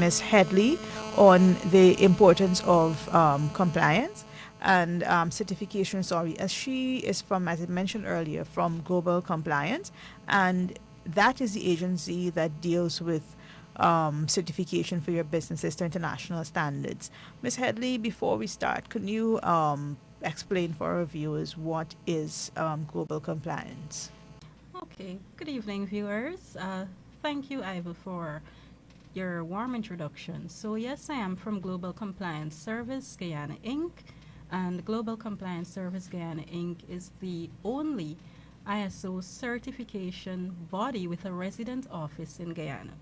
Ms. Headley on the importance of compliance and certification, sorry, as she is from, as I mentioned earlier, from Global Compliance, and that is the agency that deals with certification for your businesses to international standards. Ms. Headley, before we start, can you explain for our viewers what is Global Compliance? Okay, good evening, viewers. Thank you, Iva, for your warm introduction. So, yes, I am from Global Compliance Service Guyana Inc., and Global Compliance Service Guyana Inc. is the only ISO certification body with a resident office in Guyana.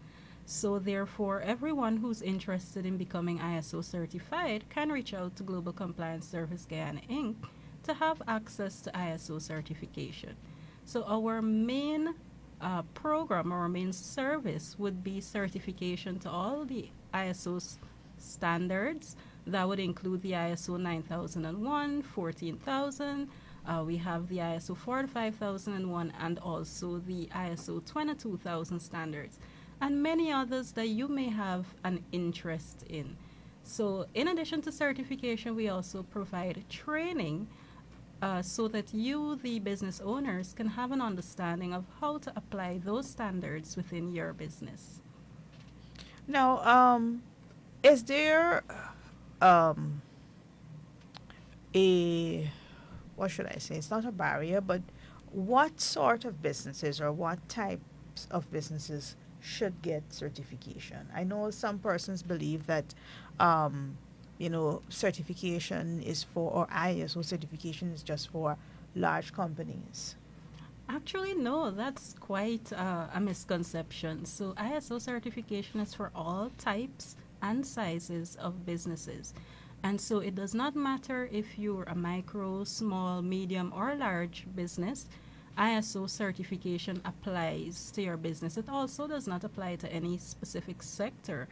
So, therefore, everyone who's interested in becoming ISO certified can reach out to Global Compliance Service Guyana Inc. to have access to ISO certification. So our main program, our main service would be certification to all the ISO standards. That would include the ISO 9001, 14,000. We have the ISO 45001 and also the ISO 22,000 standards, and many others that you may have an interest in. So, in addition to certification, we also provide training so that you, the business owners, can have an understanding of how to apply those standards within your business. Now, is there um, a, what should I say? It's not a barrier, but what sort of businesses or what types of businesses should get certification? I know some persons believe that, certification is for, or ISO certification is just for large companies. Actually, no, that's quite a misconception. So, ISO certification is for all types and sizes of businesses. And so, it does not matter if you're a micro, small, medium, or large business, ISO certification applies to your business. It also does not apply to any specific sector.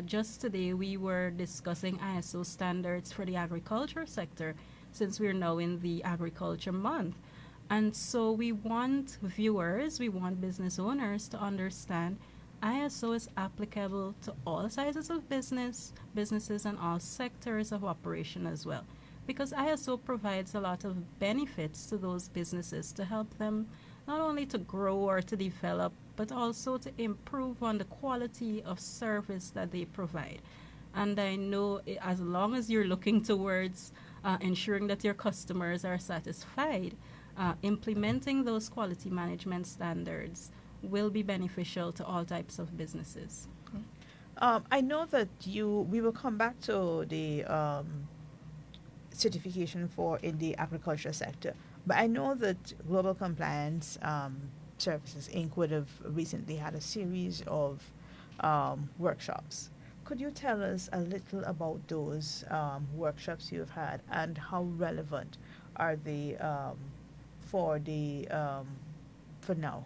Just today, we were discussing ISO standards for the agriculture sector since we're now in the agriculture month. And so we want business owners to understand ISO is applicable to all sizes of businesses, and all sectors of operation as well. Because ISO provides a lot of benefits to those businesses to help them not only to grow or to develop, but also to improve on the quality of service that they provide. And I know as long as you're looking towards ensuring that your customers are satisfied, implementing those quality management standards will be beneficial to all types of businesses. I know that we will come back to the certification for in the agriculture sector, but I know that Global Compliance Services Inc. would have recently had a series of workshops. Could you tell us a little about those workshops you've had and how relevant are they for the for now?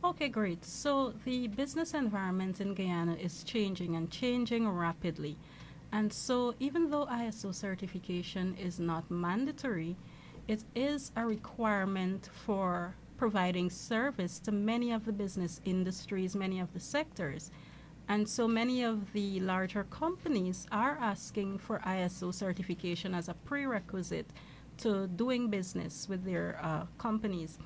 Okay, great. So the business environment in Guyana is changing and changing rapidly. And so, even though ISO certification is not mandatory, it is a requirement for providing service to many of the business industries, many of the sectors. And so many of the larger companies are asking for ISO certification as a prerequisite to doing business with their companies.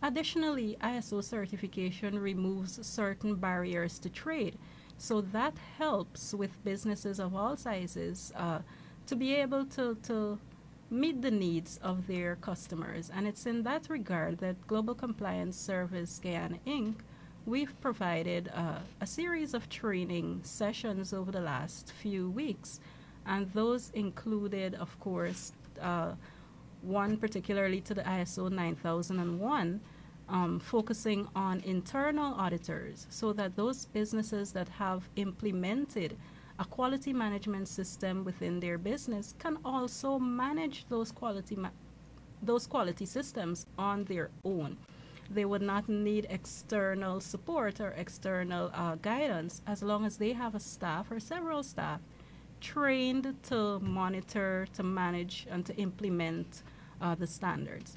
Additionally, ISO certification removes certain barriers to trade. So that helps with businesses of all sizes to be able to meet the needs of their customers. And it's in that regard that Global Compliance Service Guyana Inc. We've provided a series of training sessions over the last few weeks, and those included, of course, one particularly to the ISO 9001, focusing on internal auditors so that those businesses that have implemented a quality management system within their business can also manage those quality systems on their own. They would not need external support or external guidance as long as they have a staff or several staff trained to monitor, to manage, and to implement the standards.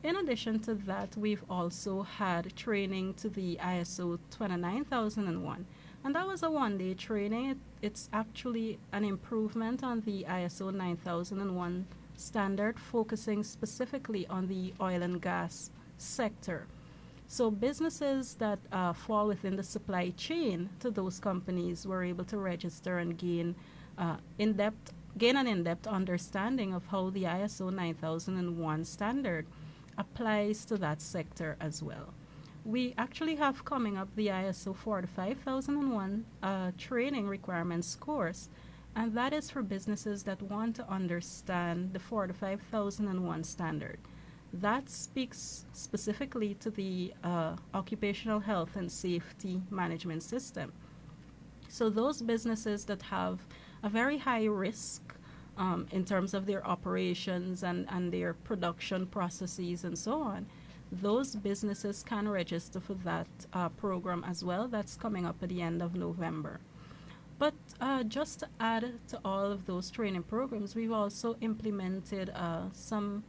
In addition to that, we've also had training to the ISO 29001, And that was a one-day training. It's actually an improvement on the ISO 9001 standard, focusing specifically on the oil and gas sector. So businesses that fall within the supply chain to those companies were able to register and gain an in-depth understanding of how the ISO 9001 standard applies to that sector as well. We actually have coming up the ISO 45001 training requirements course, and that is for businesses that want to understand the 45001 standard. That speaks specifically to the occupational health and safety management system. So those businesses that have a very high risk in terms of their operations and their production processes and so on, those businesses can register for that program as well. That's coming up at the end of November. But just to add to all of those training programs, we've also implemented some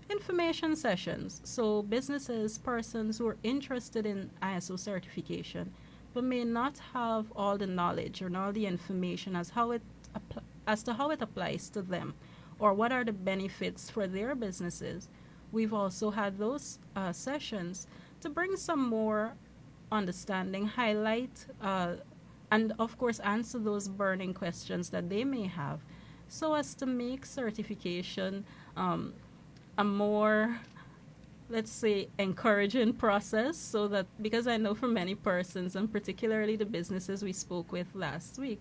information sessions. So businesses, persons who are interested in ISO certification, but may not have all the knowledge or all the information as to how it applies to them, or what are the benefits for their businesses. We've also had those sessions to bring some more understanding, highlight, and of course answer those burning questions that they may have, so as to make certification a more, let's say, encouraging process, so that, because I know for many persons, and particularly the businesses we spoke with last week,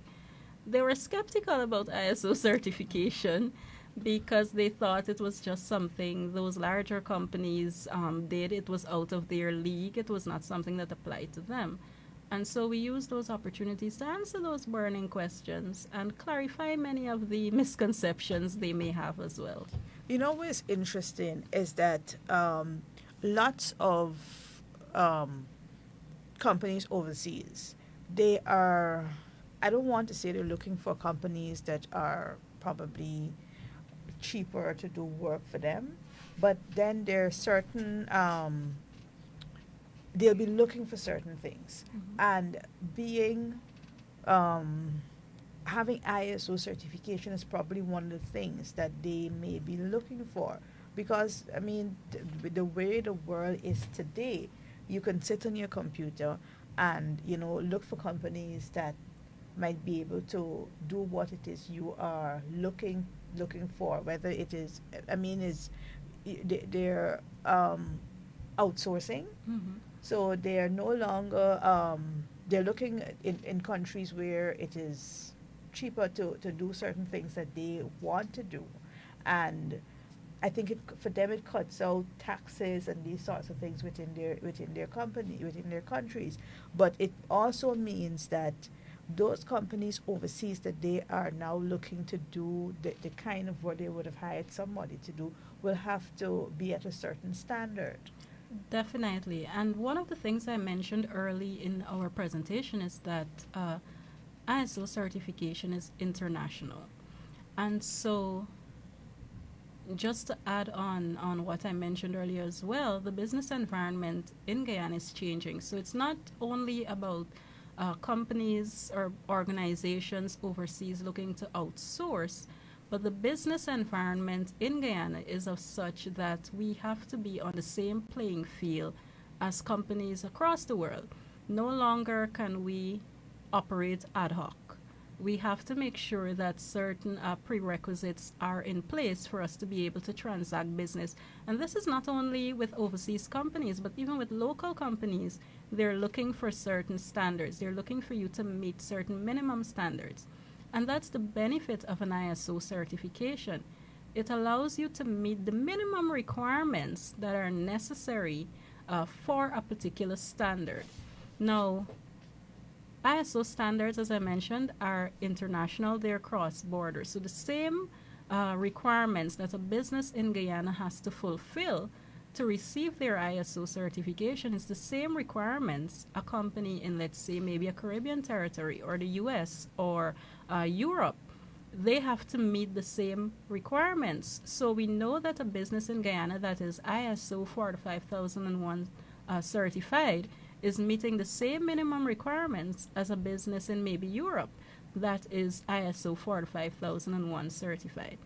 they were skeptical about ISO certification because they thought it was just something those larger companies did. It was out of their league. It was not something that applied to them. And so we use those opportunities to answer those burning questions and clarify many of the misconceptions they may have as well. You know what's interesting is that lots of companies overseas, they are, I don't want to say they're looking for companies that are probably cheaper to do work for them, but then there are certain, they'll be looking for certain things. Mm-hmm. And being, having ISO certification is probably one of the things that they may be looking for. Because, I mean, the way the world is today, you can sit on your computer and, you know, look for companies that might be able to do what it is you are looking for, whether it is, I mean, they're outsourcing. Mm-hmm. So they are no longer, they're looking in countries where it is cheaper to do certain things that they want to do. And I think for them it cuts out taxes and these sorts of things within their company, within their countries. But it also means that those companies overseas that they are now looking to do the kind of work they would have hired somebody to do will have to be at a certain standard. Definitely. And one of the things I mentioned early in our presentation is that ISO certification is international. And so, just to add on what I mentioned earlier as well, the business environment in Guyana is changing. So it's not only about companies or organizations overseas looking to outsource, but the business environment in Guyana is of such that we have to be on the same playing field as companies across the world. No longer can we operate ad hoc. We have to make sure that certain prerequisites are in place for us to be able to transact business. And this is not only with overseas companies, but even with local companies. They're looking for certain standards. They're looking for you to meet certain minimum standards. And that's the benefit of an ISO certification. It allows you to meet the minimum requirements that are necessary for a particular standard. Now, ISO standards, as I mentioned, are international. They're cross-border. So the same requirements that a business in Guyana has to fulfill to receive their ISO certification is the same requirements a company in, let's say, maybe a Caribbean territory or the US or Europe. They have to meet the same requirements. So we know that a business in Guyana that is ISO 45001 certified is meeting the same minimum requirements as a business in maybe Europe that is ISO 45001 certified.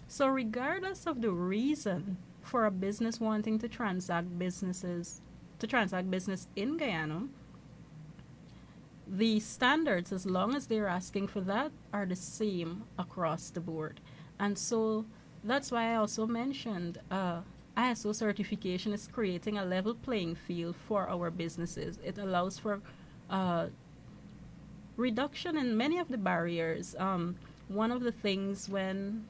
So regardless of the reason for a business wanting to transact business in Guyana, the standards, as long as they're asking for that, are the same across the board. And so that's why I also mentioned ISO certification is creating a level playing field for our businesses. It allows for uh, reduction in many of the barriers. One of the things when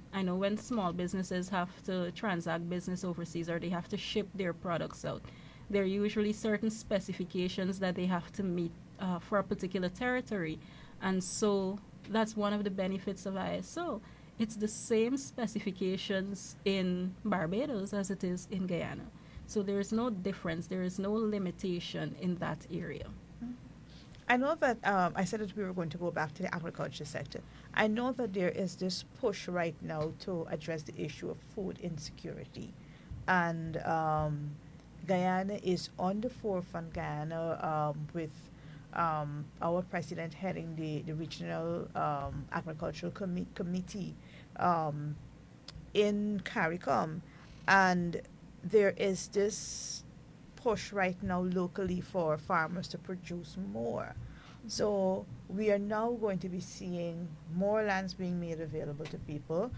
small businesses have to transact business overseas or they have to ship their products out, there are usually certain specifications that they have to meet for a particular territory. And so that's one of the benefits of ISO. It's the same specifications in Barbados as it is in Guyana. So there is no difference, there is no limitation in that area. I know that I said that we were going to go back to the agriculture sector. I know that there is this push right now to address the issue of food insecurity. And Guyana is on the forefront. Guyana, with our president heading the regional agricultural committee um, in CARICOM. And there is this push right now locally for farmers to produce more. So we are now going to be seeing more lands being made available to people,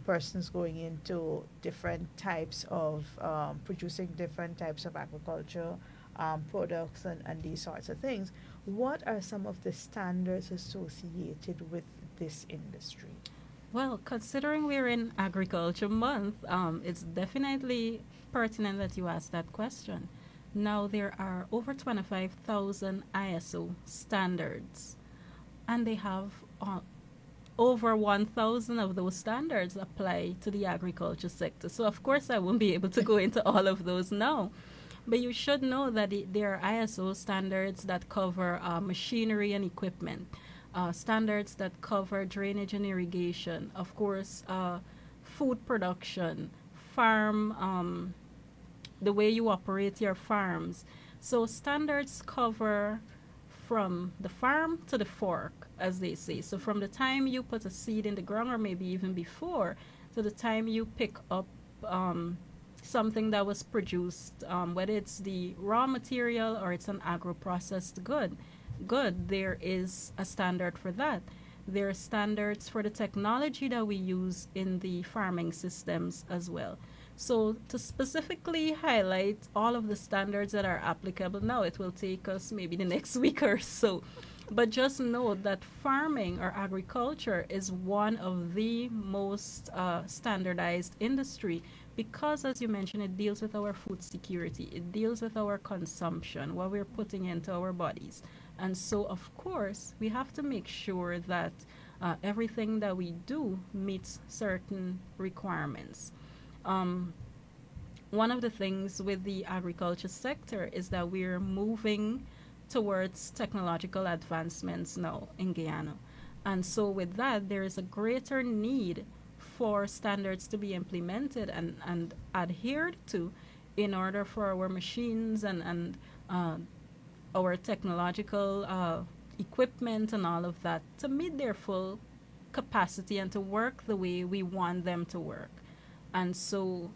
persons going into different types of producing different types of agriculture products and these sorts of things. What are some of the standards associated with this industry? Well, considering we're in Agriculture Month, it's definitely pertinent that you ask that question. Now, there are over 25,000 ISO standards, and they have over 1,000 of those standards apply to the agriculture sector. So, of course, I won't be able to go into all of those now. But you should know that there are ISO standards that cover machinery and equipment, standards that cover drainage and irrigation, of course, food production, farm, the way you operate your farms. So standards cover from the farm to the fork, as they say. So from the time you put a seed in the ground, or maybe even before, to the time you pick up something that was produced, whether it's the raw material or it's an agro-processed good, there is a standard for that. There are standards for the technology that we use in the farming systems as well. So to specifically highlight all of the standards that are applicable now, it will take us maybe the next week or so. But just know that farming or agriculture is one of the most standardized industry because, as you mentioned, it deals with our food security. It deals with our consumption, what we're putting into our bodies. And so, of course, we have to make sure that everything that we do meets certain requirements. Um, One of the things with the agriculture sector is that we're moving towards technological advancements now in Guyana. And so, with that, there is a greater need for standards to be implemented and adhered to in order for our machines and our technological equipment and all of that to meet their full capacity and to work the way we want them to work. And so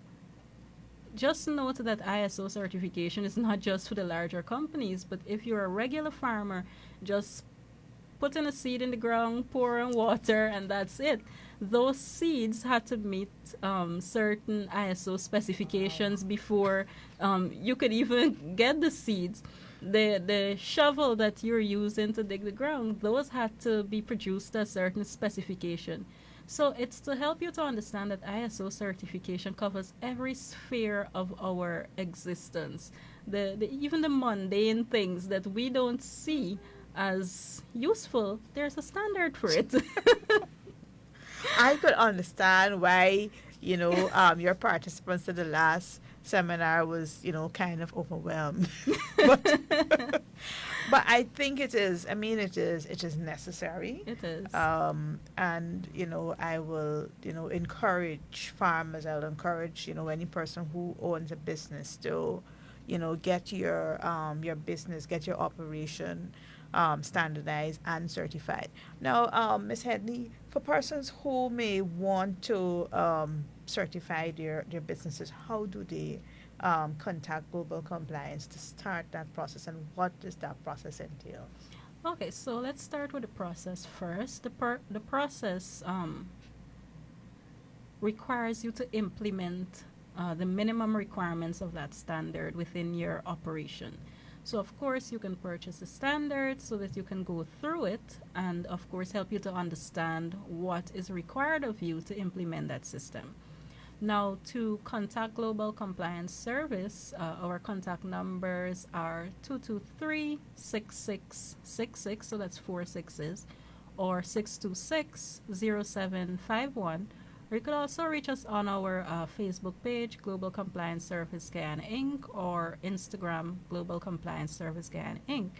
just note that ISO certification is not just for the larger companies, but if you're a regular farmer, just putting a seed in the ground, pour in water, and that's it. Those seeds had to meet certain ISO specifications before you could even get the seeds. The shovel that you're using to dig the ground, those had to be produced a certain specification. So it's to help you to understand that ISO certification covers every sphere of our existence. Even the mundane things that we don't see as useful, there's a standard for it. I could understand why, your participants at the last seminar was, kind of overwhelmed. but, but I think it is. I mean, it is necessary. It is. And I will, encourage farmers. I'll encourage, any person who owns a business to, get your business, get your operation standardized and certified. Now, Ms. Headley, for persons who may want to certify their businesses, how do they contact Global Compliance to start that process, and what does that process entail? Okay, so let's start with the process first. The process requires you to implement the minimum requirements of that standard within your operation. So, of course, you can purchase the standard so that you can go through it and, of course, help you to understand what is required of you to implement that system. Now, to contact Global Compliance Service, our contact numbers are 223-6666, so that's four sixes, or 626-0751. Or you could also reach us on our Facebook page, Global Compliance Service Guyana Inc., or Instagram, Global Compliance Service Guyana Inc.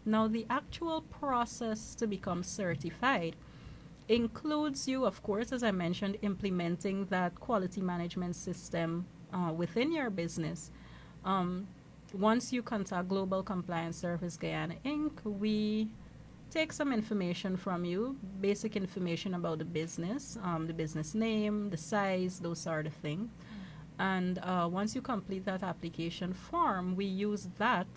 Now, the actual process to become certified includes you, of course, as I mentioned, implementing that quality management system within your business. Once you contact Global Compliance Service Guyana Inc., we take some information from you, basic information about the business name, the size, those sort of things. And once you complete that application form, we use that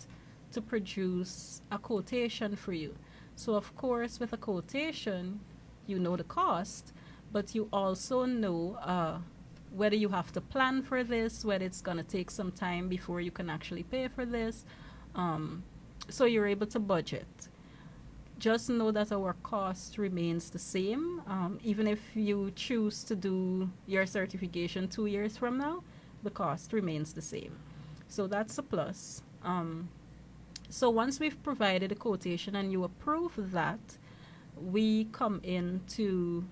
to produce a quotation for you. So, of course, with a quotation, you know the cost, but you also know whether you have to plan for this, whether it's going to take some time before you can actually pay for this. So you're able to budget. Just know that our cost remains the same. Even if you choose to do your certification 2 years from now, the cost remains the same. So that's a plus. So once we've provided a quotation and you approve that, we come in to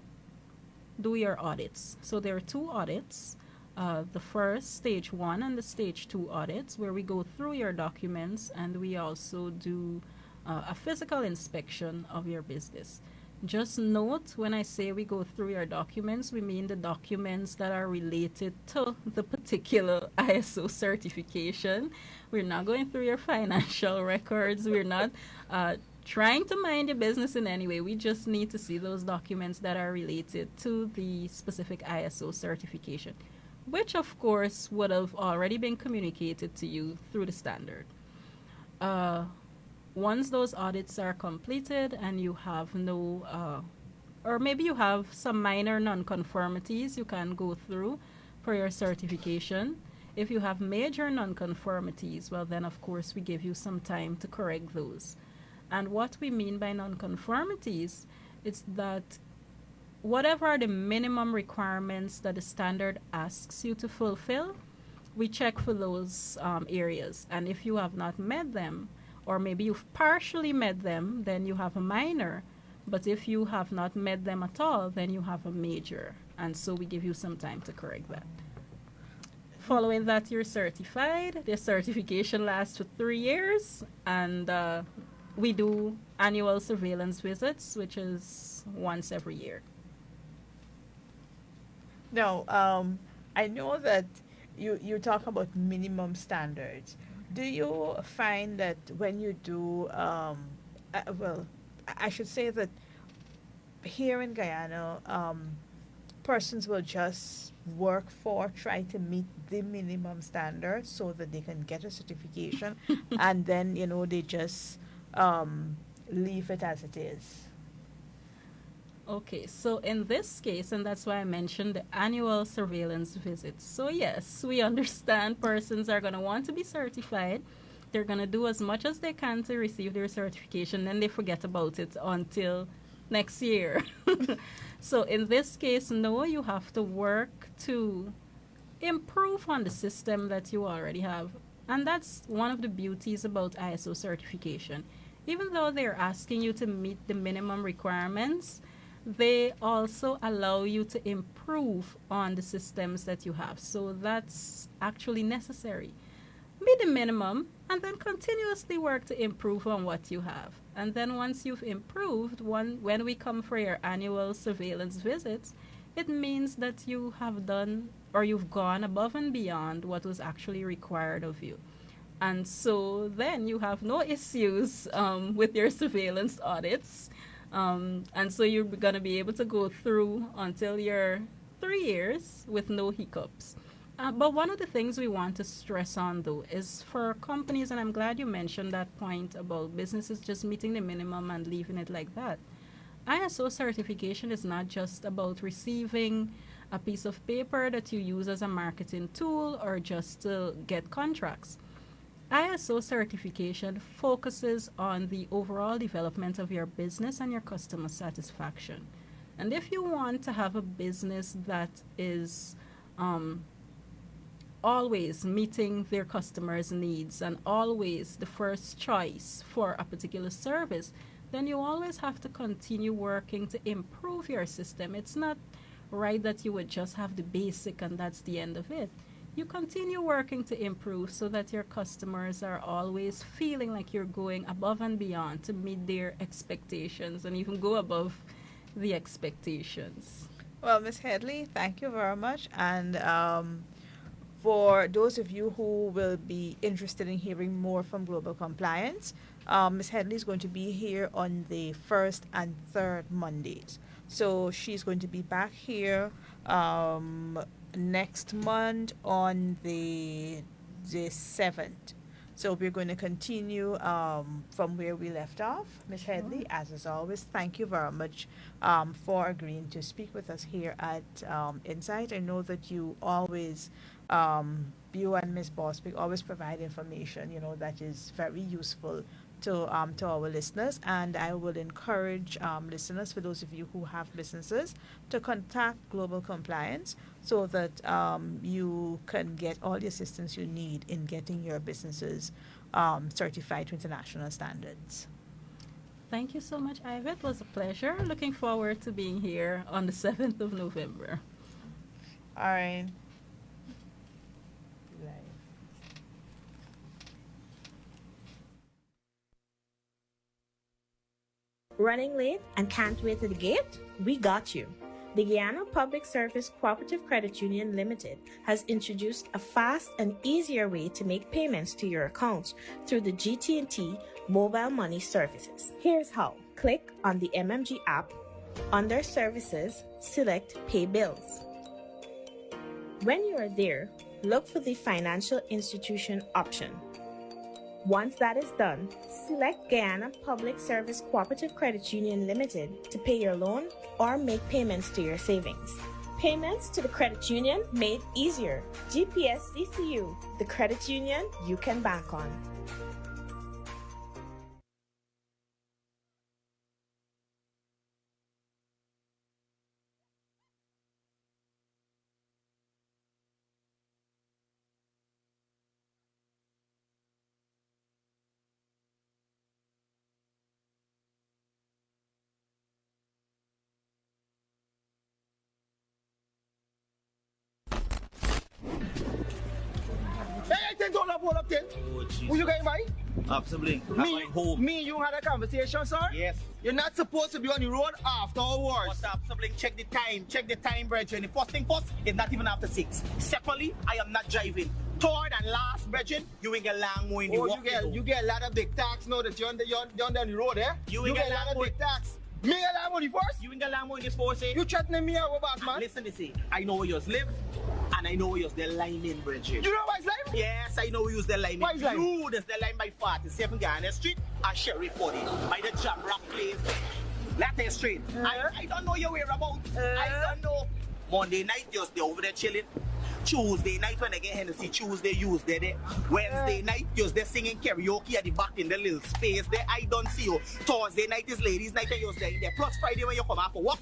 do your audits. So there are two audits. The first, stage 1, and the stage 2 audits, where we go through your documents and we also do a physical inspection of your business. Just note, when I say we go through your documents, we mean the documents that are related to the particular ISO certification. We're not going through your financial records. We're not trying to mind your business in any way. We just need to see those documents that are related to the specific ISO certification, which of course would have already been communicated to you through the standard. Once those audits are completed and you have no, or maybe you have some minor nonconformities you can go through for your certification. If you have major nonconformities, well then of course we give you some time to correct those. And what we mean by nonconformities is that whatever are the minimum requirements that the standard asks you to fulfill, we check for those areas. And if you have not met them, or maybe you've partially met them, then you have a minor. But if you have not met them at all, then you have a major. And so we give you some time to correct that. Following that, you're certified. The certification lasts for 3 years, and we do annual surveillance visits, which is once every year. Now, I know that you talk about minimum standards. Do you find that when you do, well, I should say that here in Guyana, persons will just try to meet the minimum standards so that they can get a certification, and then, they just leave it as it is. Okay, so in this case, and that's why I mentioned the annual surveillance visits. So yes, we understand persons are going to want to be certified. They're going to do as much as they can to receive their certification, then they forget about it until next year. So in this case, no, you have to work to improve on the system that you already have. And that's one of the beauties about ISO certification. Even though they're asking you to meet the minimum requirements, they also allow you to improve on the systems that you have. So that's actually necessary. Meet the minimum and then continuously work to improve on what you have. And then once you've improved, when we come for your annual surveillance visits, it means that you have done, or you've gone above and beyond what was actually required of you. And so then you have no issues with your surveillance audits. And so you're going to be able to go through until you're 3 years with no hiccups. But one of the things we want to stress on, though, is for companies, and I'm glad you mentioned that point about businesses just meeting the minimum and leaving it like that. ISO certification is not just about receiving a piece of paper that you use as a marketing tool or just to get contracts. ISO certification focuses on the overall development of your business and your customer satisfaction. And if you want to have a business that is um, always meeting their customers' needs and always the first choice for a particular service, then you always have to continue working to improve your system. It's not right that you would just have the basic and that's the end of it. You continue working to improve so that your customers are always feeling like you're going above and beyond to meet their expectations and even go above the expectations. Well, Miss Headley, thank you very much. And for those of you who will be interested in hearing more from Global Compliance, Ms. Headley is going to be here on the first and third Mondays. So she's going to be back here next month on the 7th. So we're going to continue from where we left off. Ms. Headley, as is always, thank you very much for agreeing to speak with us here at Insight. I know that you always you and Ms. Boswick always provide information, that is very useful to our listeners. And I would encourage listeners, for those of you who have businesses, to contact Global Compliance so that you can get all the assistance you need in getting your businesses certified to international standards. Thank you so much, Ivy. It was a pleasure. Looking forward to being here on the 7th of November. All right. Running late and can't wait to the gate? We got you. The Guyana Public Service Cooperative Credit Union Limited has introduced a fast and easier way to make payments to your accounts through the GT&T mobile money services. Here's how. Click on the MMG app. Under Services, select Pay Bills. When you are there, look for the Financial Institution option. Once that is done, select Guyana Public Service Cooperative Credit Union Limited to pay your loan or make payments to your savings. Payments to the credit union made easier. GPS CCU, the credit union you can bank on. Hey, $10 pull up 10. Who you guys buy? Absolutely. Me, you had a conversation, sir? Yes. You're not supposed to be on the road after hours. What's up, sibling? Check the time. Check the time, brethren. The first thing first, it's not even after 6. Secondly, I am not driving. Third and last, brethren, you will get long more in the walk. You get a lot of big tax now that you're on the road, eh? You will get a lot of more. big tax. Me get a lot of money first? You will get long more in this force, eh? You threatening me or what, man? Listen, this, I know where you live, and I know where you're the line in, brethren. You know why it's like? Yes, I know where you're the line in. Why is line? You, there's the line by 47 Ghana Street and Sheriff 40 by the Jam Rock Place. Let us straight. I don't know your whereabouts. I don't know. Monday night, you're still over there chilling. Tuesday night, when I get Hennessy, Tuesday, you there. Wednesday night, you're there singing karaoke at the back in the little space there. I don't see you. Thursday night is ladies' night, and you're there in there. Plus Friday, when you come out for work,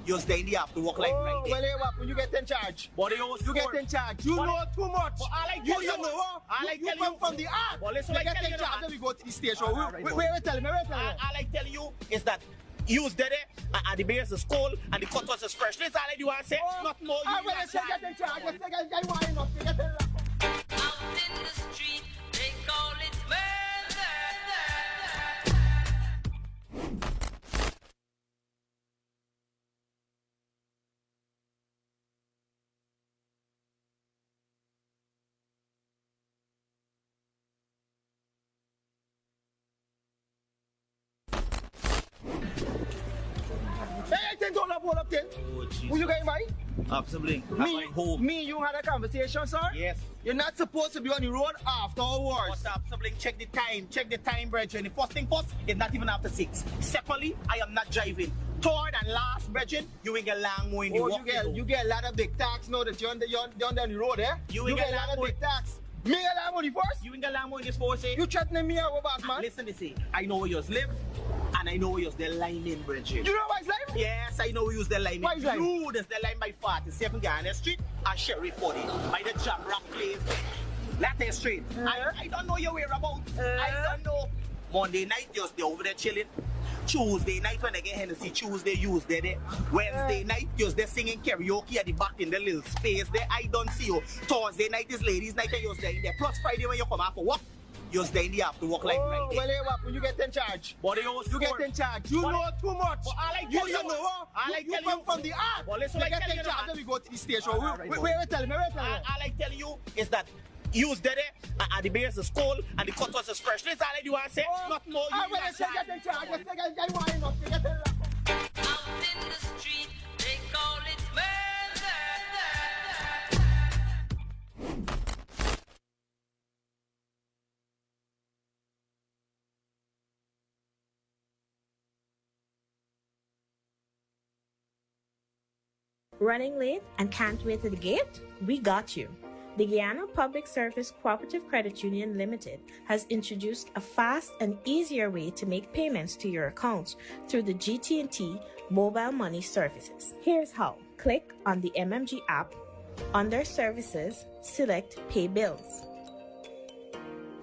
you're there in the after work like right there. Well, hey, what? You get in charge. But You get in charge. You know too much. But I like you tell you. know. I like you tell come you. from the art. But listen, you I get tell in you charge, now. then we go to the station. Alright, Wait, tell me. All I tell you is that you was there and the beers is cold and the cutters is fresh. That's all I do want to say. Not more. I will say get in charge. Just say I want enough. Get in Out in the street, they call it murder. hold up thing. Oh, Who you going by? Sibling. Me, Home. me, you had a conversation, sir? Yes. You're not supposed to be on the road after hours. What's up, sibling? Check the time. Check the time, brethren. The first thing first, it's not even after 6. Secondly, I am not driving. Third and last, brethren, you ain't get long more in the Oh, walk. you get a lot of big tax now that you're on the road, eh? You ain't get get a lot of more- big tax. Me get a lot of money first? You ain't get long more in this force, eh? You threatening me out, boss, man? Listen, this say, I know where you live, and I know where you're the line in, brethren. You know why it's like? Yes, I know we use the line. Why is that? You, there's the line by 47 Garnet Street and Sheriff 40 by the Jam Rock Place. Latte Street. I don't know your whereabouts. I don't know. Monday night, just they over there chilling. Tuesday night when I get Hennessy, Tuesday, Tuesday there. Wednesday night, just they singing karaoke at the back in the little space there. I don't see you. Thursday night is ladies' night and you're there in there. Plus Friday when you come out for work, you're there in the after work like right there. Well, hey, what, when you get in charge? But You get in charge. You But- know too much. But I like you tell you, don't know. I like you tell come you. from the art. But listen, you like get tell in you charge now. and we go to the station. All right, Wait, tell me. I like telling you is that use there and the beers is cold and the cut was is fresh. That's all I do. I say not more. I will say get in charge. Let's say get wine up. Get in Out in the street, they call it murder. Running late and can't wait at the gate? We got you. The Guyana Public Service Cooperative Credit Union Limited has introduced a fast and easier way to make payments to your accounts through the GT&T mobile money services. Here's how. Click on the MMG app. Under Services, select Pay Bills.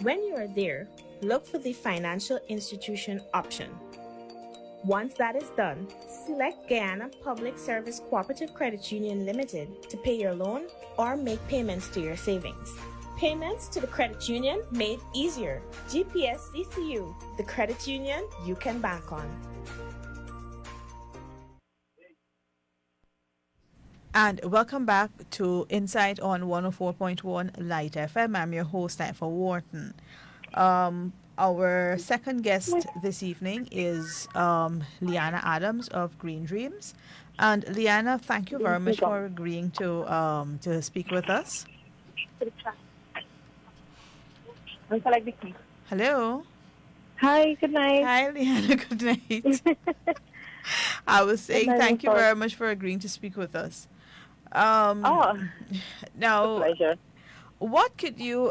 When you are there, look for the Financial Institution option. Once that is done, select Guyana Public Service Cooperative Credit Union Limited to pay your loan or make payments to your savings. Payments to the credit union made easier. GPS CCU, the credit union you can bank on. And welcome back to Insight on 104.1 Light FM. I'm your host, for Wharton. Our second guest this evening is Liana Adams of Green Dreams. And Liana, thank you very much for agreeing to speak with us. Hello. Hi, good night. Hi, Liana. Good night. I was saying thank you very much for agreeing to speak with us. Now, Pleasure. what could you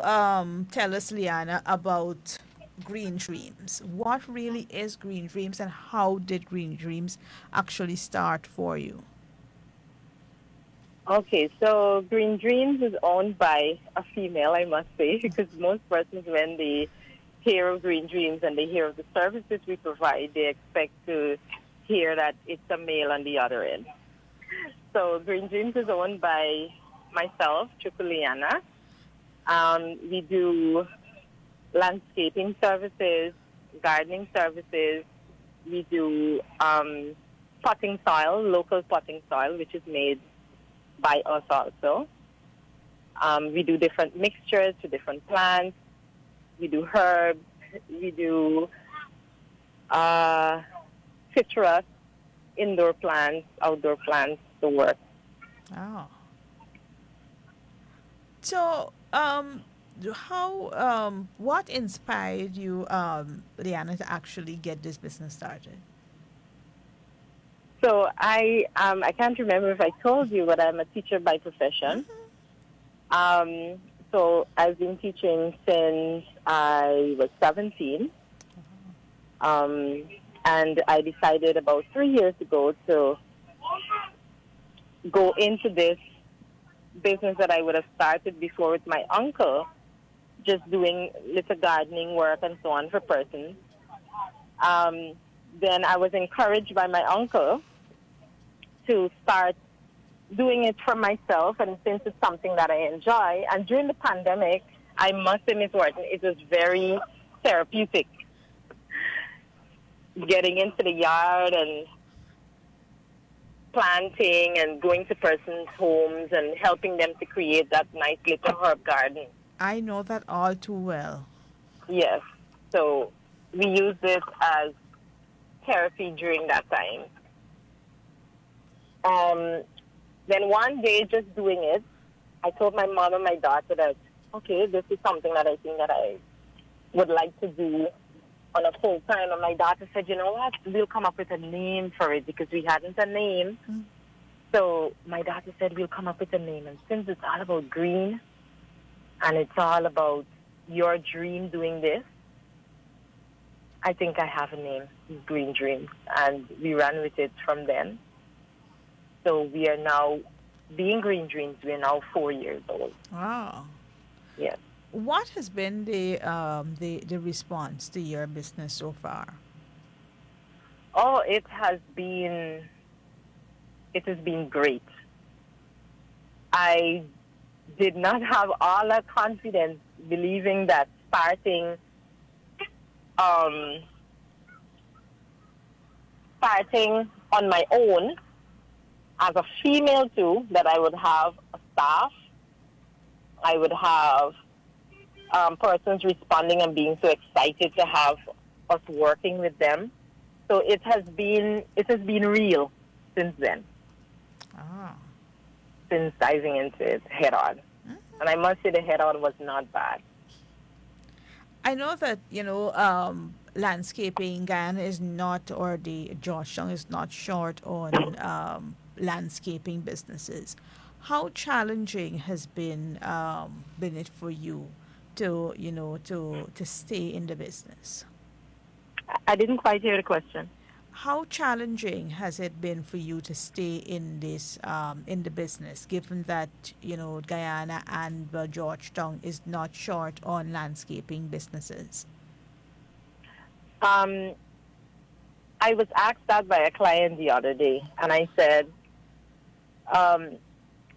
tell us, Liana, about Green Dreams? What really is Green Dreams, and how did Green Dreams actually start for you? Okay, so Green Dreams is owned by a female, I must say, because most persons, when they hear of Green Dreams and they hear of the services we provide, they expect to hear that it's a male on the other end. So Green Dreams is owned by myself, Liana. We do landscaping services, gardening services. We do potting soil, local potting soil, which is made by us also. We do different mixtures to different plants. We do herbs. We do citrus, indoor plants, outdoor plants, the work. Oh. So, what inspired you, Liana, to actually get this business started? So I can't remember if I told you, but I'm a teacher by profession. So I've been teaching since I was 17. And I decided about 3 years ago to go into this business that I would have started before with my uncle, just doing little gardening work and so on for persons. Then I was encouraged by my uncle to start doing it for myself, and since it's something that I enjoy. And during the pandemic, I must say, Ms. Wharton, it was very therapeutic. Getting into the yard and planting and going to persons' homes and helping them to create that nice little herb garden. I know that all too well. Yes. So we used it as therapy during that time. Then one day, just doing it, I told my mom and my daughter that, okay, this is something that I think that I would like to do on a full time. And my daughter said, you know what, we'll come up with a name for it because we hadn't a name. So my daughter said, we'll come up with a name. And since it's all about green and it's all about your dream doing this, I think I have a name, Green Dreams. And we ran with it from then. So we are now, being Green Dreams, we are now 4 years old. Wow. Yes. What has been the response to your business so far? Oh, it has been great. I did not have all that confidence believing that starting on my own as a female too, that I would have a staff, I would have persons responding and being so excited to have us working with them. So it has been real since then. Since diving into it head on. And I must say the head on was not bad. I know that, landscaping, Guyana is not, or the Georgetown is not short on landscaping businesses. How challenging has been it for you to stay in the business? I didn't quite hear the question. How challenging has it been for you to stay in this in the business, given that Guyana and Georgetown is not short on landscaping businesses? I was asked that by a client the other day, and I said,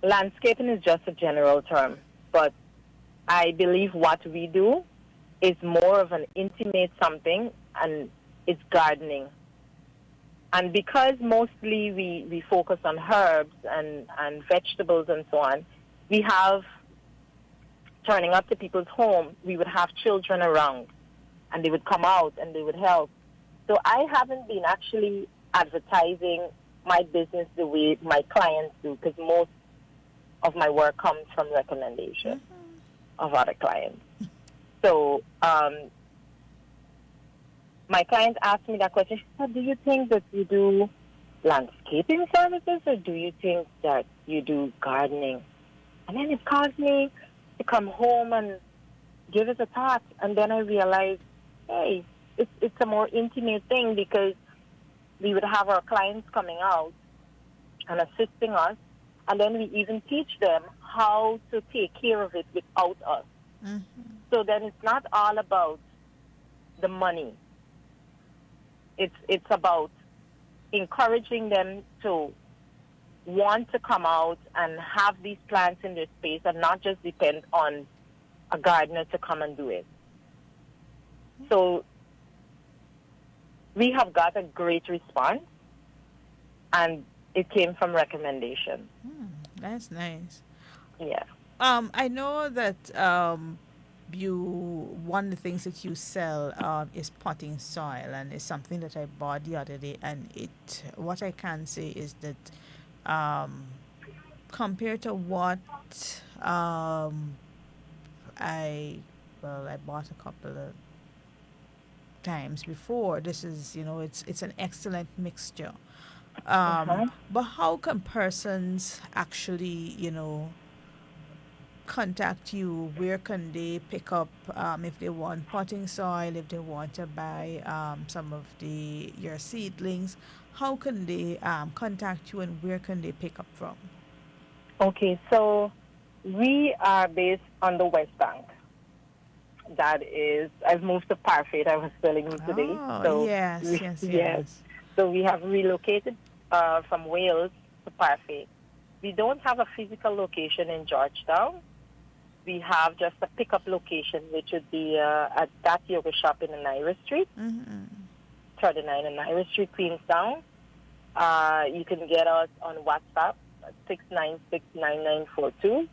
landscaping is just a general term, but I believe what we do is more of an intimate something, and it's gardening. And because mostly we focus on herbs and vegetables and so on, we have, turning up to people's home, we would have children around, and they would come out and they would help. So I haven't been actually advertising my business the way my clients do, because most of my work comes from recommendation of other clients. So my client asked me that question. She said, do you think that you do landscaping services, or do you think that you do gardening? And then it caused me to come home and give it a thought. And then I realized, hey, it's a more intimate thing, because we would have our clients coming out and assisting us, and then we even teach them how to take care of it without us. So then it's not all about the money. It's about encouraging them to want to come out and have these plants in their space and not just depend on a gardener to come and do it. So we have got a great response, and it came from recommendation. That's nice. Yeah. I know that one of the things that you sell is potting soil, and it's something that I bought the other day, and what I can say is that compared to what I bought a couple of times before, this is it's an excellent mixture. But how can persons actually contact you? Where can they pick up if they want potting soil, if they want to buy some of your seedlings? How can they contact you, and where can they pick up from? Okay, so we are based on the West Bank. That is, I've moved to Parfait. I was telling you today. Oh, So yes. So we have relocated from Wales to Parfait. We don't have a physical location in Georgetown. We have just a pickup location, which would be at that yoga shop in Naira Street, 39 in Naira Street, Queenstown. You can get us on WhatsApp at 6969942.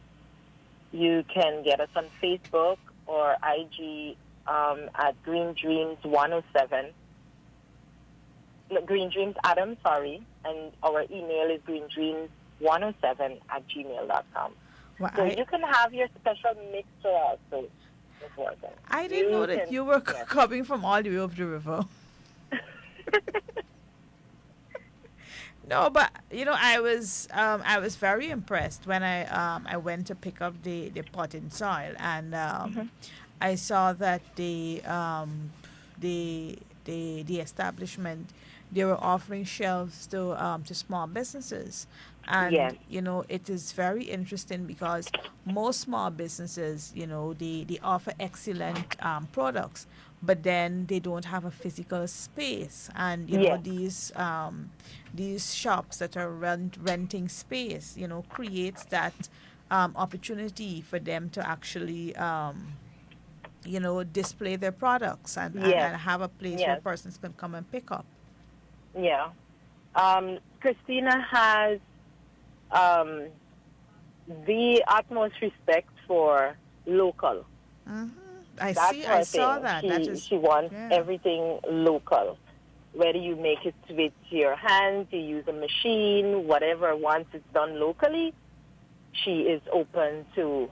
You can get us on Facebook or IG at Green Dreams 107. no, Green Dreams Adam, sorry, and our email is greendreams107@gmail.com. Well, So you can have your special mixture also. Important. I didn't know that can- you were yes. coming from all the way over the river. No, but I was very impressed when I went to pick up the potting soil, and I saw that the establishment, they were offering shelves to small businesses, and Yes. it is very interesting because most small businesses, they offer excellent products, but then they don't have a physical space, and Yes. these shops that are renting space, creates that opportunity for them to actually display their products, and Yes. have a place where Yes. persons can come and pick up. Yeah. Christina has the utmost respect for local. I That's see. her I saw thing. that. She, That is. she wants Yeah. everything local. Whether you make it with your hands, you use a machine, whatever, once it's done locally, she is open to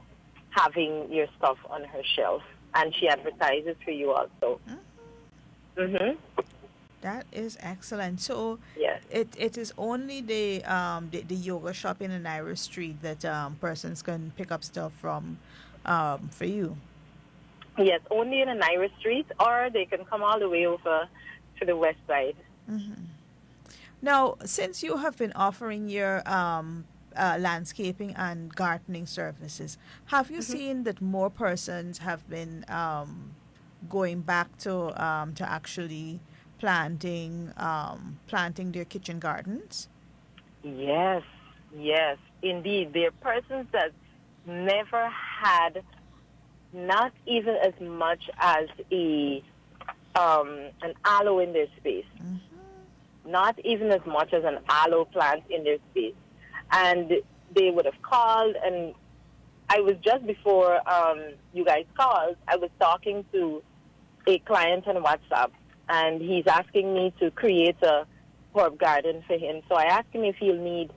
having your stuff on her shelf. And she advertises for you also. Mm-hmm. That is excellent. So Yes. it is only the yoga shop in Naira Street that persons can pick up stuff from for you. Yes, only in Naira Street, or they can come all the way over to the west side. Now, since you have been offering your landscaping and gardening services, have you seen that more persons have been going back to actually planting their kitchen gardens? Yes, yes, indeed. There are persons that never had not even as much as an aloe in their space. Not even as much as an aloe plant in their space. And they would have called, and I was just before you guys called, I was talking to a client on WhatsApp, and he's asking me to create a herb garden for him. So I asked him if he'll need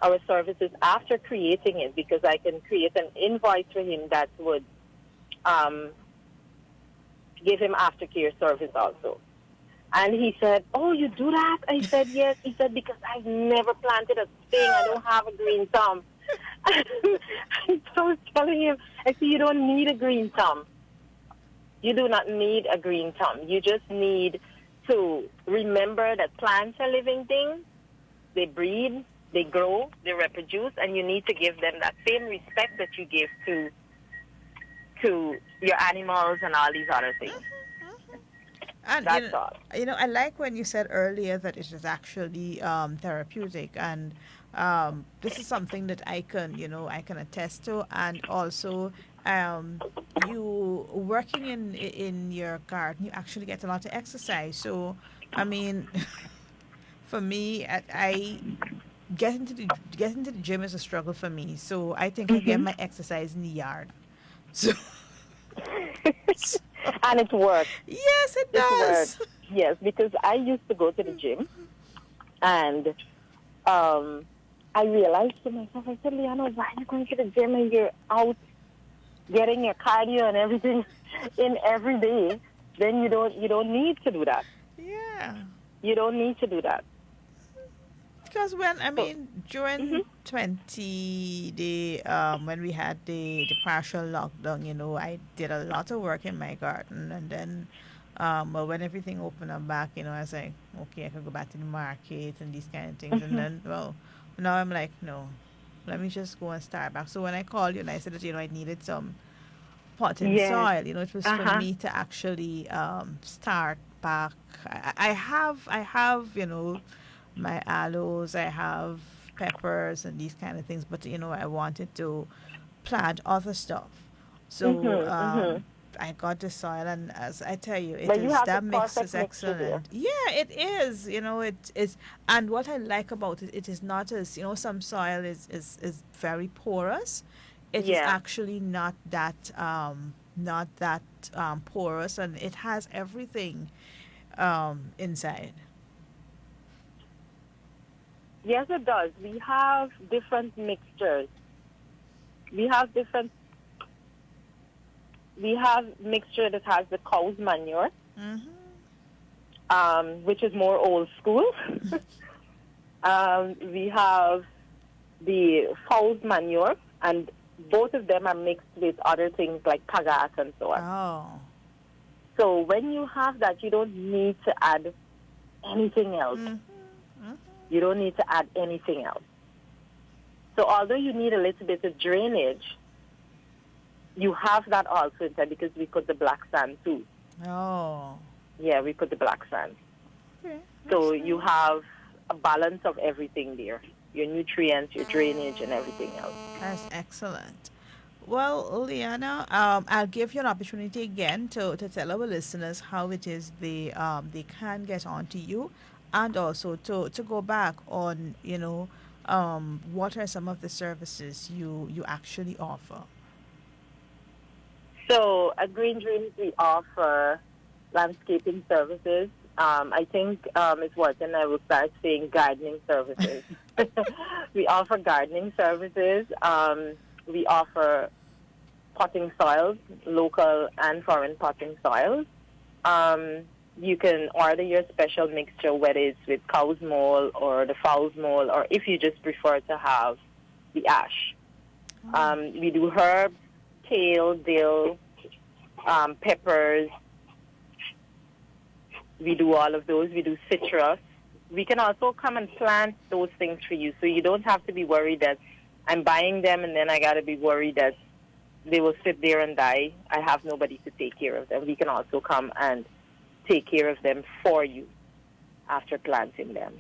our services after creating it, because I can create an invoice for him that would give him aftercare service also. And he said, "Oh, you do that?" I said, "Yes." He said, "Because I've never planted a thing. I don't have a green thumb." So I was telling him, I said, "You don't need a green thumb. You do not need a green thumb. You just need to remember that plants are living things. They breed, they grow, they reproduce, and you need to give them that same respect that you give to your animals and all these other things." And That's all. I like when you said earlier that it is actually therapeutic, and this is something that I can attest to, and also you working in your garden, you actually get a lot of exercise. So, I mean, for me, I getting to the gym is a struggle for me. So I think I get my exercise in the yard. So. And it works. Yes, it It does. works. Yes, because I used to go to the gym, and I realized to myself, I said, "Liana, why are you going to the gym and you're out getting your cardio and everything in every day? Then you don't need to do that. Yeah. You don't need to do that." Because during 20 when we had the partial lockdown, I did a lot of work in my garden, and then well, when everything opened up back, I was like, okay, I could go back to the market and these kind of things, and then now I'm like, no, let me just go and start back. So when I called you and I said that I needed some potting Yes. soil, it was for me to actually start back. I have my aloes, I have peppers and these kind of things, but I wanted to plant other stuff. So I got the soil, and as I tell you, But you have that the mix perfect is mixture there. excellent. Yeah, it is. It is, and what I like about it, it is not as some soil is very porous. It is Yeah. actually not that porous, and it has everything inside. Yes, it does. We have different mixtures. We have mixture that has the cow's manure, which is more old school. We have the fowl's manure, and both of them are mixed with other things like pagas and so on. Oh. So when you have that, you don't need to add anything else. You don't need to add anything else. So although you need a little bit of drainage, you have that also inside because we put the black sand too. Oh. Yeah, we put the black sand. Okay. So you have a balance of everything there. Your nutrients, your drainage, and everything else. That's excellent. Well, Liana, I'll give you an opportunity again to tell our listeners how it is they can get onto you, and also to go back on, what are some of the services you actually offer. So at Green Dreams, we offer landscaping services. I think it's what, and I will start saying gardening services. We offer gardening services. We offer potting soils, local and foreign potting soils. You can order your special mixture, whether it's with cow's mole or the fowl's mole, or if you just prefer to have the ash. We do herbs, kale, dill, peppers. We do all of those. We do citrus. We can also come and plant those things for you, so you don't have to be worried that I'm buying them and then I got to be worried that they will sit there and die. I have nobody to take care of them. We can also come and take care of them for you after planting them.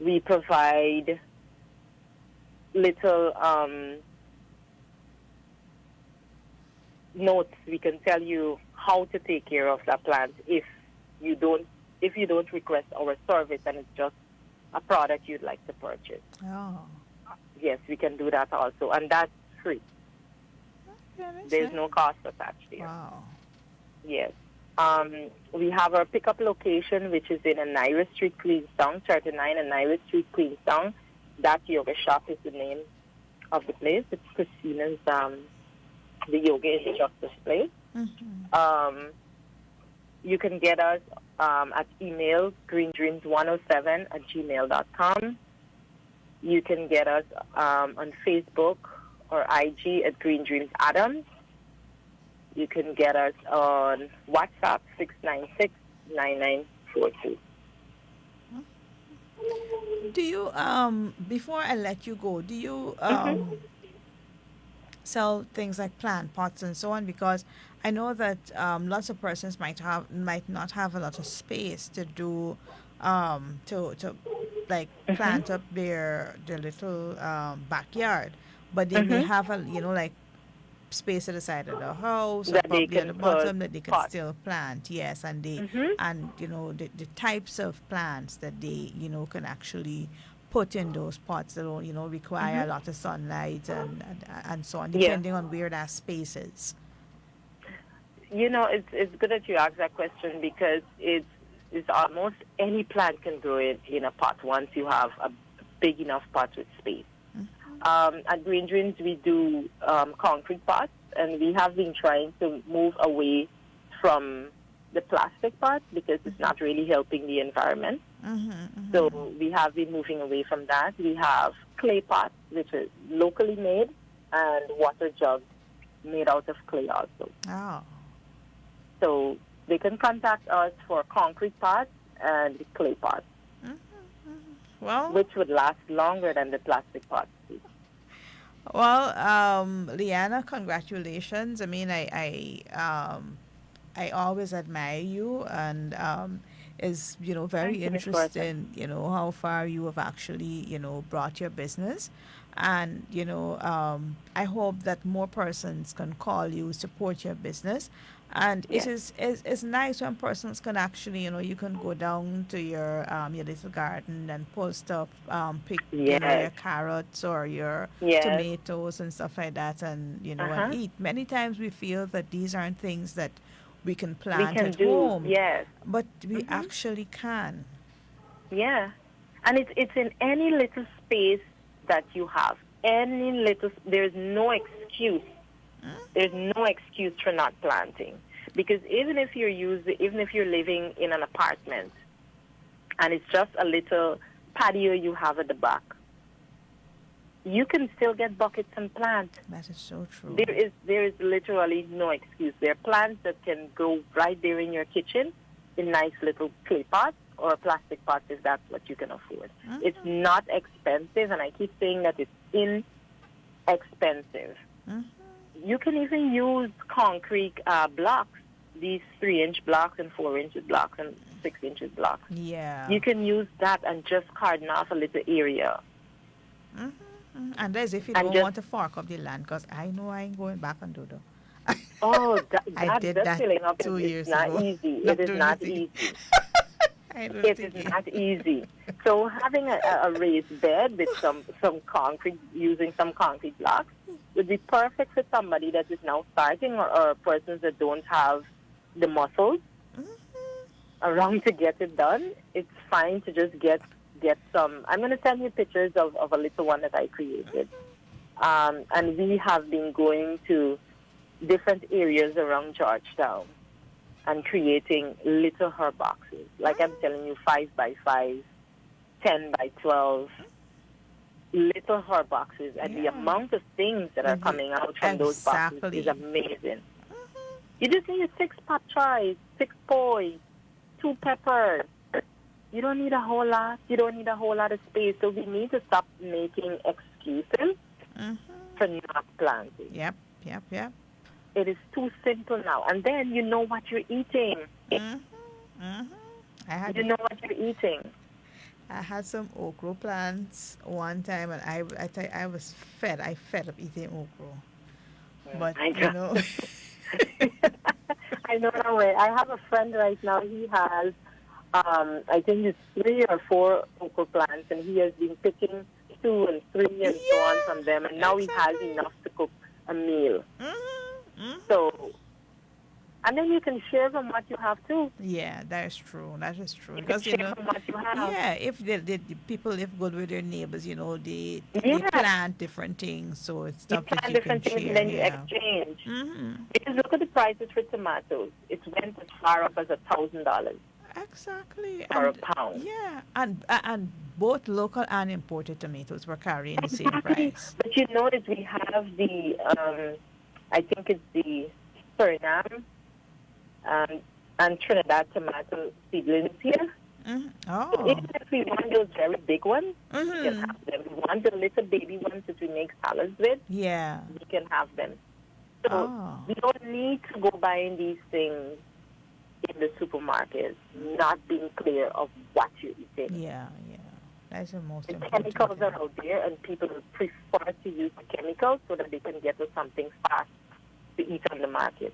We provide little notes. We can tell you how to take care of that plant if you don't request our service and it's just a product you'd like to purchase. Oh. Yes, we can do that also, and that's free. Okay, There's no cost attached there. Wow. Yes. We have our pickup location, which is in Anaira Street, Queenstown, 39 Anaira Street, Queenstown. That yoga shop is the name of the place. It's Christina's, the yoga instructor's place. You can get us at email greendreams107@gmail.com. You can get us on Facebook or IG at Green Dreams Adams. You can get us on WhatsApp 696-9942. Do you before I let you go, do you sell things like plant pots and so on? Because I know that lots of persons might not have a lot of space to do to like plant up their little backyard, but they may have a like space at the side of the house or That they probably at the can bottom put that they can pots. still plant. Yes, and they and the types of plants that they can actually put in those pots that don't require a lot of sunlight and so on, depending on where that space is. It's good that you asked that question because it's almost any plant can grow it in a pot once you have a big enough pot with space. At Green Dreams, we do concrete pots, and we have been trying to move away from the plastic pots because it's not really helping the environment. So we have been moving away from that. We have clay pots, which are locally made, and water jugs made out of clay also. Oh. So they can contact us for concrete pots and clay pots, Well, which would last longer than the plastic pots. Well, Liana, congratulations. I mean, I always admire you, and is very Thank you, Ms. interesting. How far you have actually brought your business, and I hope that more persons can call you, support your business. And Yes. it's nice when persons can actually, you can go down to your little garden and pull stuff, pick your Yes. carrots or your Yes. tomatoes and stuff like that, and and eat. Many times we feel that these aren't things that we can plant We can at do, home, yes. but we actually can. Yeah. And it's in any little space that you have. Any little, there's no excuse. There's no excuse for not planting. Because even if you're living in an apartment and it's just a little patio you have at the back, you can still get buckets and plant. That is so true. There is literally no excuse. There are plants that can grow right there in your kitchen in nice little clay pots or plastic pots if that's what you can afford. It's not expensive, and I keep saying that it's inexpensive. You can even use concrete blocks, these 3-inch blocks and 4-inch blocks and 6-inch blocks. Yeah. You can use that and just cordon off a little area. And that's if you And don't just- want to fork up the land, because I know I ain't going back and do that. Oh, I did that filling up 2 is years not ago. easy. Not It is doing not it. easy. I don't It think is not easy. So having a raised bed with some concrete, using some concrete blocks, would be perfect for somebody that is now starting or persons that don't have the muscles around to get it done. It's fine to just get some. I'm going to send you pictures of a little one that I created. And we have been going to different areas around Georgetown and creating little herb boxes. Like I'm telling you, 5 by 5, 10 by 12, little herb boxes. And the amount of things that are coming out from those boxes Exactly. is amazing. You just need 6 pop choys, 6 poi, 2 peppers. You don't need a whole lot. You don't need a whole lot of space. So we need to stop making excuses for not planting. Yep. It is too simple now. And then you know what you're eating. I had You know what you're eating. I had some okra plants one time, and I tell you, I was fed. I fed up eating okra. But I you know, I know no way. I have a friend right now. He has, I think it's 3 or 4 okra plants, and he has been picking 2 and 3 and so on from them, and now he has enough to cook a meal. So, and then you can share from what you have too. yeah, that is true. That is true. You can Because you share know, from what you have. yeah, if the people live good with their neighbors, you know, they Yeah. plant different things, so it's You stuff that plant you can different things share. and then you Yeah. exchange. Mm-hmm. Because look at the prices for tomatoes. It went as far up as $1,000 Exactly. for a And, pound. yeah, and both local and imported tomatoes were carrying the same Exactly. price. But you notice we have the, I think it's the Suriname and Trinidad tomato seedlings here. Mm-hmm. So Oh. even if we want those very big ones, we can Mm-hmm. have them. We want the little baby ones that we make salads with, Yeah. we can have them. So Oh. we don't need to go buying these things in the supermarket, not being clear of what you're eating. Yeah. That's the most The important chemicals thing. are out there, and people prefer to use the chemicals so that they can get us something fast to eat on the market.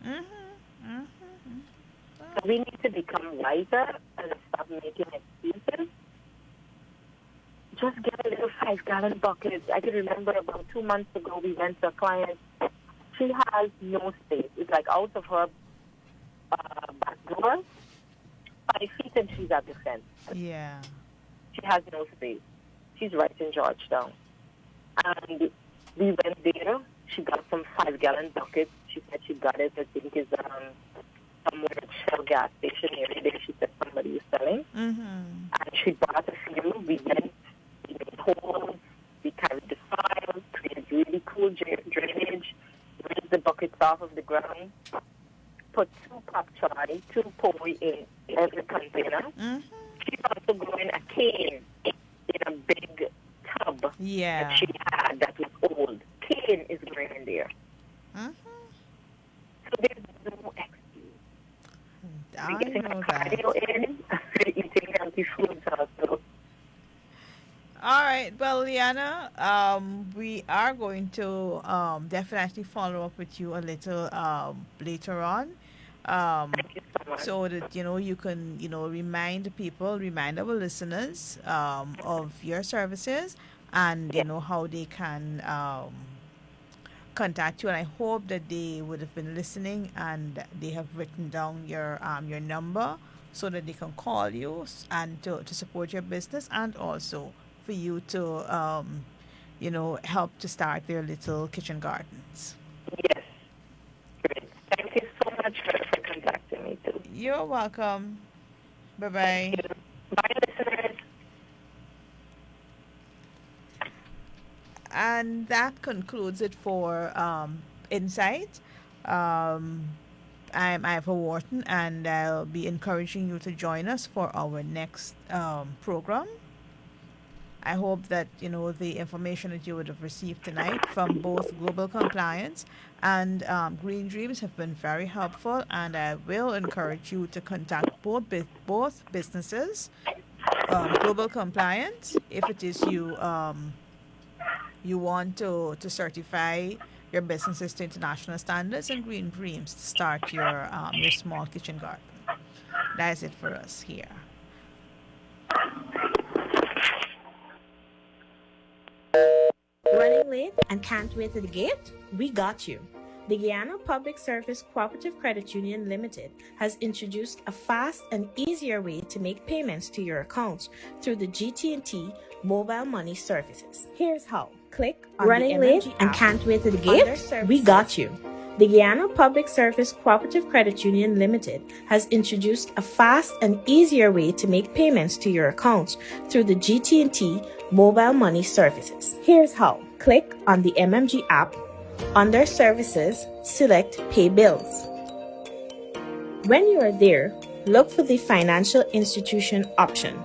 So we need to become wiser and stop making excuses. Just get a little 5-gallon bucket. I can remember about 2 months ago we went to a client. She has no space. It's like out of her back door, 5 feet, and she's at the fence. Yeah. She has no space. She's right in Georgetown. And we went there. She got some 5-gallon buckets. She said she got it, I think, is somewhere at Shell gas station area there. She said somebody was selling. Mm-hmm. And she bought a few. We went, we made holes, we carried the soil, created really cool drainage, raised the buckets off of the ground, put 2 pop chai, 2 poi in every container. Mm-hmm. She's also growing a cane in a big tub Yeah. that she had that was old. Cane is growing in there. Mm-hmm. So there's no excuse. I We're getting know a that. cardio in, we're eating healthy foods also. All right. Well, Liana, we are going to definitely follow up with you a little later on. Thank you so much. So that you can remind our listeners of your services, and how they can contact you. And I hope that they would have been listening and they have written down your number, so that they can call you and to support your business, and also for you to, help to start their little kitchen gardens. Yes. Great. Thank you so much for contacting me too. You're welcome. Bye-bye. Bye, listeners. And that concludes it for Insight. I'm Ivor Wharton, and I'll be encouraging you to join us for our next program. I hope that the information that you would have received tonight from both Global Compliance and Green Dreams have been very helpful, and I will encourage you to contact both businesses, Global Compliance, if it is you want to certify your businesses to international standards, and Green Dreams to start your small kitchen garden. That is it for us here. Running late and can't wait at the gate? We got you. The Guyana Public Service Cooperative Credit Union Limited has introduced a fast and easier way to make payments to your accounts through the GT&T mobile money services. Here's how. Click on Running the late and can't wait at the gate? We got you. The Guyana Public Service Cooperative Credit Union Limited has introduced a fast and easier way to make payments to your accounts through the GT&T mobile money services. Here's how. Click on the MMG app. Under Services, select Pay Bills. When you are there, look for the Financial Institution option.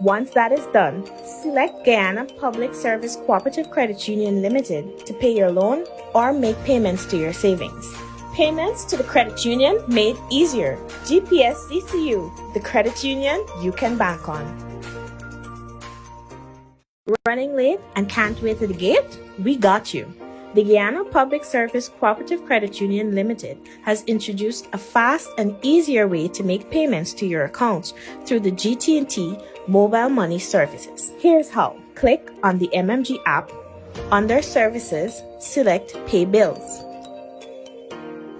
Once that is done, select Guyana Public Service Cooperative Credit Union Limited to pay your loan or make payments to your savings. Payments to the credit union made easier. GPS CCU, the credit union you can bank on. Running late and can't wait at the gate? We got you. The Guyana Public Service Cooperative Credit Union Limited has introduced a fast and easier way to make payments to your accounts through the GT&T mobile money services. Here's how. Click on the MMG app. Under Services, select Pay Bills.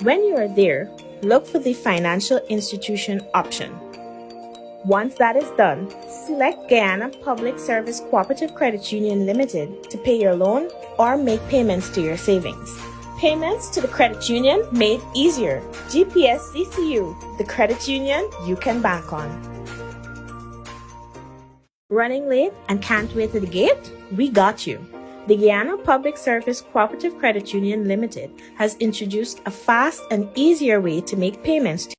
When you are there, look for the Financial Institution option. Once that is done, select Guyana Public Service Cooperative Credit Union Limited to pay your loan or make payments to your savings. Payments to the credit union made easier. GPS CCU, the credit union you can bank on. Running late and can't wait at the gate? We got you. The Guyana Public Service Cooperative Credit Union Limited has introduced a fast and easier way to make payments to